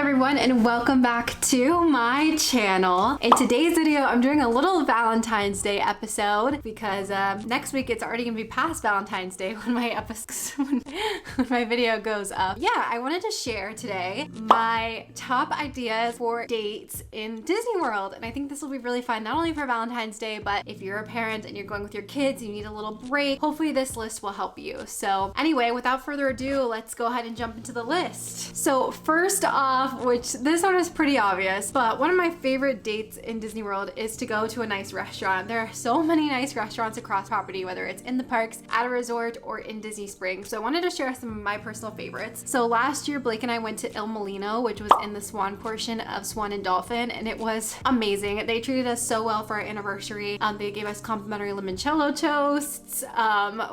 everyone, and welcome back to my channel. In today's video, I'm doing a little Valentine's Day episode because next week it's already gonna be past Valentine's Day when my video goes up. Yeah, I wanted to share today my top ideas for dates in Disney World, and I think this will be really fun, not only for Valentine's Day, but if you're a parent and you're going with your kids, you need a little break, hopefully this list will help you. So anyway, without further ado, let's go ahead and jump into the list. So first off, which this one is pretty obvious, but one of my favorite dates in Disney World is to go to a nice restaurant. There are so many nice restaurants across property, whether it's in the parks, at a resort, or in Disney Springs. So I wanted to share some of my personal favorites. So last year, Blake and I went to Il Molino, which was in the Swan portion of Swan and Dolphin, and it was amazing. They treated us so well for our anniversary. They gave us complimentary limoncello toasts.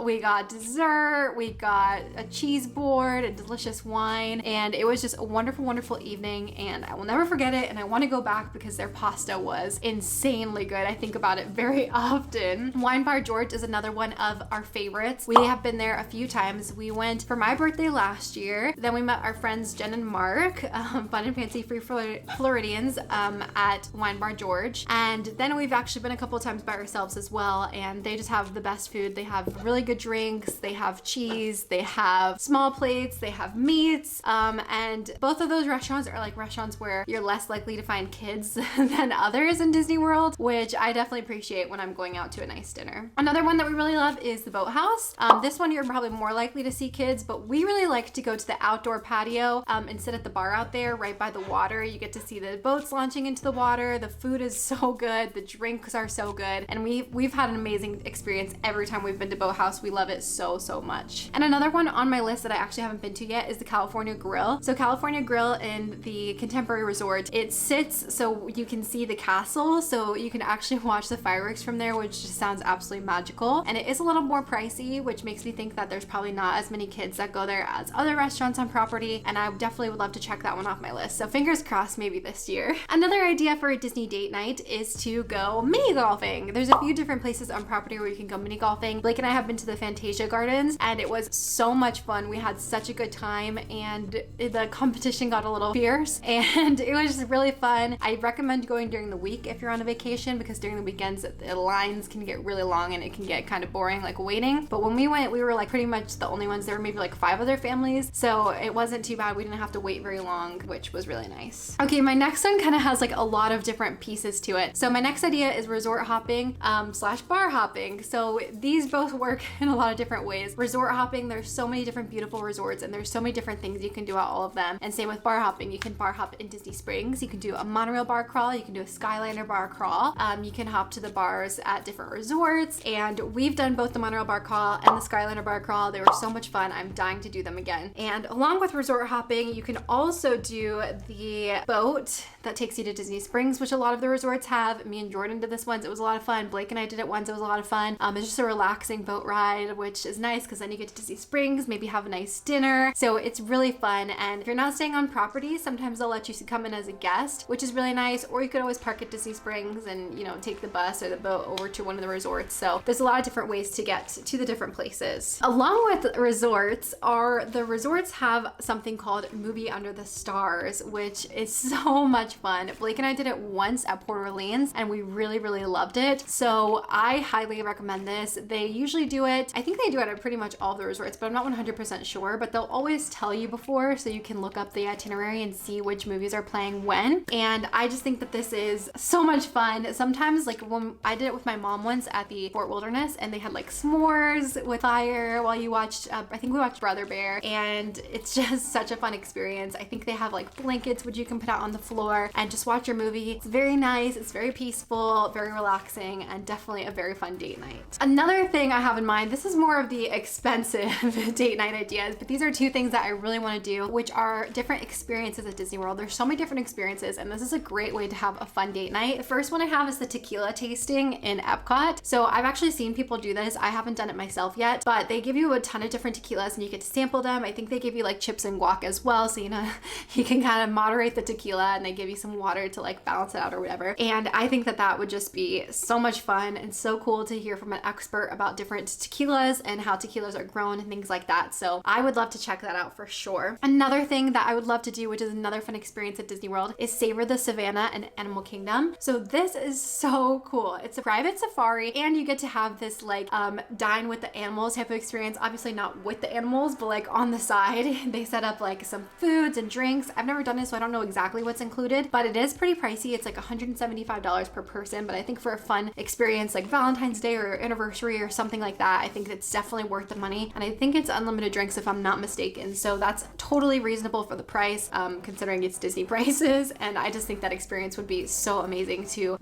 We got dessert, we got a cheese board, a delicious wine, and it was just a wonderful, wonderful evening, and I will never forget it, and I want to go back because their pasta was insanely good. I think about it very often. Wine Bar George is another one of our favorites. We have been there a few times. We went for my birthday last year, then we met our friends Jen and Mark, Fun and Fancy Free Floridians, at Wine Bar George, and then we've actually been a couple of times by ourselves as well, and they just have the best food. They have really good drinks, they have cheese, they have small plates, they have meats, and both of those restaurants are like restaurants where you're less likely to find kids than others in Disney World, which I definitely appreciate when I'm going out to a nice dinner. Another one that we really love is the Boathouse. This one you're probably more likely to see kids, but we really like to go to the outdoor patio and sit at the bar out there right by the water. You get to see the boats launching into the water. The food is so good, the drinks are so good, and we've had an amazing experience every time we've been to Boathouse. We love it so much. And another one on my list that I actually haven't been to yet is the California Grill. So California Grill in the Contemporary Resort, it sits so you can see the castle, so you can actually watch the fireworks from there, which just sounds absolutely magical. And it is a little more pricey, which makes me think that there's probably not as many kids that go there as other restaurants on property, and I definitely would love to check that one off my list. So fingers crossed, maybe this year. Another idea for a Disney date night is to go mini golfing. There's a few different places on property where you can go mini golfing. Blake and I have been to the Fantasia Gardens, and it was so much fun. We had such a good time, and the competition got a little fierce, and it was just really fun. I recommend going during the week if you're on a vacation, because during the weekends the lines can get really long and it can get kind of boring, like waiting. But when we went, we were like pretty much the only ones. There were maybe like 5 other families, so it wasn't too bad. We didn't have to wait very long, which was really nice. Okay, my next one kind of has like a lot of different pieces to it. So my next idea is resort hopping slash bar hopping. So these both work in a lot of different ways. Resort hopping, there's so many different beautiful resorts, and there's so many different things you can do at all of them. And same with bar hopping. You can bar hop in Disney Springs, you can do a monorail bar crawl, you can do a Skyliner bar crawl, you can hop to the bars at different resorts, and we've done both the monorail bar crawl and the Skyliner bar crawl. They were so much fun. I'm dying to do them again. And along with resort hopping, you can also do the boat that takes you to Disney Springs, which a lot of the resorts have. Me and Jordan did this once. It was a lot of fun. Blake and I did it once. It was a lot of fun. It's just a relaxing boat ride, which is nice because then you get to Disney Springs, maybe have a nice dinner. So it's really fun. And if you're not staying on property, sometimes they'll let you come in as a guest, which is really nice. Or you could always park at Disney Springs and, you know, take the bus or the boat over to one of the resorts. So there's a lot of different ways to get to the different places. Along with resorts, the resorts have something called Movie Under the Stars, which is so much fun. Blake and I did it once at Port Orleans, and we really loved it. So I highly recommend this. They usually do it, I think they do it at pretty much all of the resorts, but I'm not 100% sure, but they'll always tell you before, so you can look up the itinerary and see which movies are playing when. And I just think that this is so much fun. Sometimes, like when I did it with my mom once at the Fort Wilderness, and they had like s'mores with fire while you watched, I think we watched Brother Bear, and it's just such a fun experience. I think they have like blankets which you can put out on the floor and just watch your movie. It's very nice, it's very peaceful, very relaxing, and definitely a very fun date night. Another thing I have in mind, this is more of the expensive date night ideas, but these are 2 things that I really want to do, which are different experiences at Disney World. There's so many different experiences, and this is a great way to have a fun date night. The first one I have is the tequila tasting in Epcot. So I've actually seen people do this. I haven't done it myself yet, but they give you a ton of different tequilas and you get to sample them. I think they give you like chips and guac as well, so you know you can kind of moderate the tequila, and they give you some water to like balance it out or whatever. And I think that that would just be so much fun and so cool to hear from an expert about different tequilas and how tequilas are grown and things like that. So I would love to check that out for sure. Another thing that I would love to do, which is another fun experience at Disney World, is Savor the Savannah and Animal Kingdom. So this is so cool. It's a private safari and you get to have this like dine with the animals type of experience. Obviously not with the animals, but like on the side they set up like some foods and drinks. I've never done it, so I don't know exactly what's included, but it is pretty pricey. It's like $175 per person, but I think for a fun experience like Valentine's Day or anniversary or something like that, I think it's definitely worth the money. And I think it's unlimited drinks if I'm not mistaken, so that's totally reasonable for the price, considering it's Disney prices. And I just think that experience would be so amazing to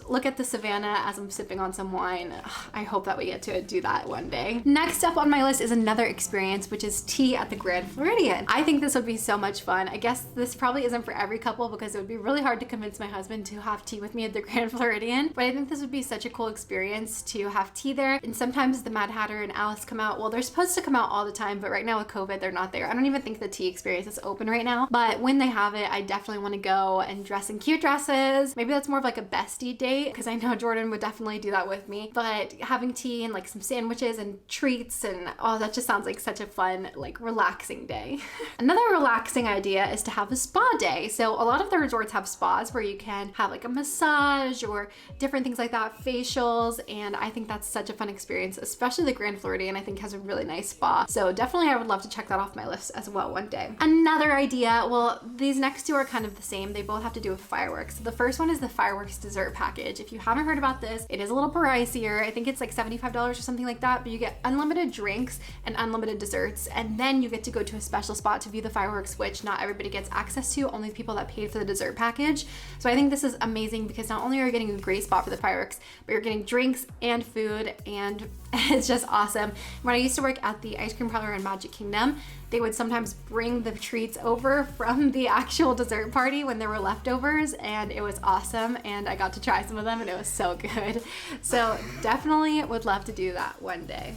look at the savannah as I'm sipping on some wine. I hope that we get to do that one day. Next up on my list is another experience, which is tea at the Grand Floridian. I think this would be so much fun. I guess this probably isn't for every couple because it would be really hard to convince my husband to have tea with me at the Grand Floridian, but I think this would be such a cool experience to have tea there. And sometimes the Mad Hatter and Alice come out. Well, they're supposed to come out all the time, but right now with COVID, they're not there. I don't even think the tea experience is open right now, but when they have it, I definitely want to go and dress in cute dresses. Maybe that's more of like a bestie date because I know Jordan would definitely do that with me, but having tea and like some sandwiches and treats and oh, that just sounds like such a fun, like relaxing day. Another relaxing idea is to have a spa day. So a lot of the resorts have spas where you can have like a massage or different things like that, facials, and I think that's such a fun experience, especially the Grand Floridian I think has a really nice spa. So definitely I would love to check that off my list as well one day. Another idea, well, these next two are kind of the same. They both have to do with fireworks. So the first one is the fireworks dessert package. If you haven't heard about this, it is a little pricier. I think it's like $75 or something like that, but you get unlimited drinks and unlimited desserts, and then you get to go to a special spot to view the fireworks, which not everybody gets access to, only people that paid for the dessert package. So I think this is amazing because not only are you getting a great spot for the fireworks, but you're getting drinks and food, and it's just awesome. When I used to work at the ice cream parlor in Magic Kingdom, they would sometimes bring the treats over from the actual dessert party when there were leftovers, and it was awesome, and I got to try some of them and it was so good. So definitely would love to do that one day.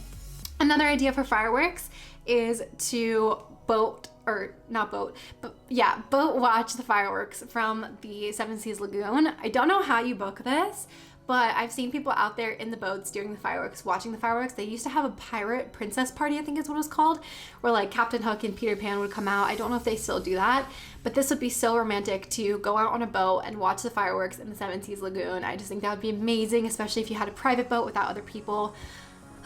Another idea for fireworks is to boat watch the fireworks from the Seven Seas Lagoon. I don't know how you book this, but I've seen people out there in the boats during the fireworks, watching the fireworks. They used to have a pirate princess party, I think is what it was called, where like Captain Hook and Peter Pan would come out. I don't know if they still do that, but this would be so romantic to go out on a boat and watch the fireworks in the Seven Seas Lagoon. I just think that would be amazing, especially if you had a private boat without other people.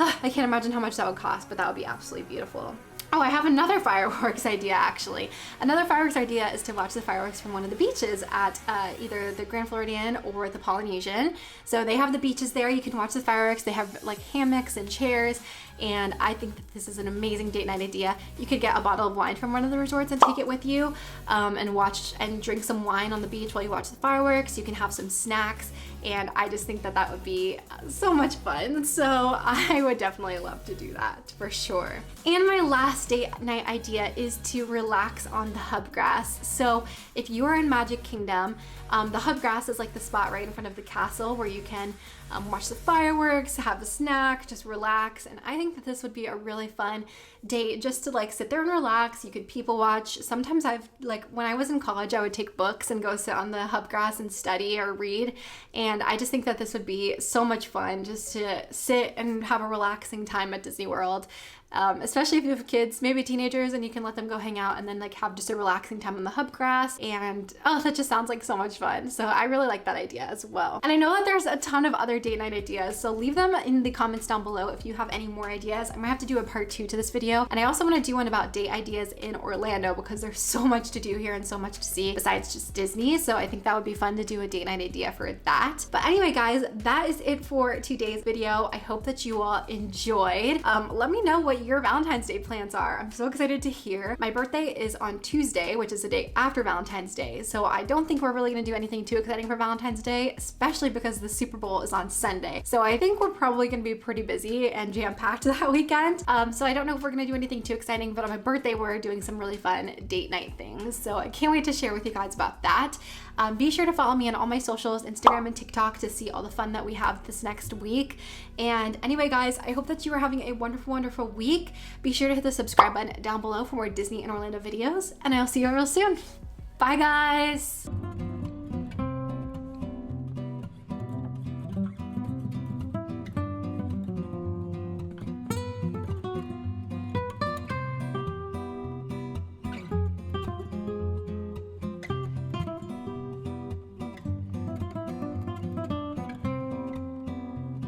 I can't imagine how much that would cost, but that would be absolutely beautiful. Oh, I have another fireworks idea actually. Another fireworks idea is to watch the fireworks from one of the beaches at either the Grand Floridian or the Polynesian. So they have the beaches there, you can watch the fireworks. They have like hammocks and chairs, and I think that this is an amazing date night idea. You could get a bottle of wine from one of the resorts and take it with you, and watch and drink some wine on the beach while you watch the fireworks. You can have some snacks, and I just think that that would be so much fun. So I would definitely love to do that for sure. And my last date night idea is to relax on the hub grass. So if you are in Magic Kingdom, the hub grass is like the spot right in front of the castle where you can watch the fireworks, have a snack, just relax. And I think that this would be a really fun date just to like sit there and relax. You could people watch. Sometimes when I was in college, I would take books and go sit on the hub grass and study or read. And I just think that this would be so much fun just to sit and have a relaxing time at Disney World. Especially if you have kids, maybe teenagers, and you can let them go hang out and then like have just a relaxing time on the hub grass. And oh, that just sounds like so much fun. So I really like that idea as well. And I know that there's a ton of other date night ideas, so leave them in the comments down below if you have any more ideas. I might have to do a part 2 to this video. And I also want to do one about date ideas in Orlando because there's so much to do here and so much to see besides just Disney. So I think that would be fun to do a date night idea for that. But anyway, guys, that is it for today's video. I hope that you all enjoyed. Let me know what your Valentine's Day plans are. I'm so excited to hear. My birthday is on Tuesday, which is the day after Valentine's Day. So I don't think we're really gonna do anything too exciting for Valentine's Day, especially because the Super Bowl is on Sunday. So I think we're probably gonna be pretty busy and jam-packed that weekend. So I don't know if we're gonna do anything too exciting, but on my birthday, we're doing some really fun date night things. So I can't wait to share with you guys about that. Be sure to follow me on all my socials, Instagram and TikTok, to see all the fun that we have this next week. And anyway, guys, I hope that you are having a wonderful, wonderful week. Be sure to hit the subscribe button down below for more Disney and Orlando videos, and I'll see you real soon. Bye, guys.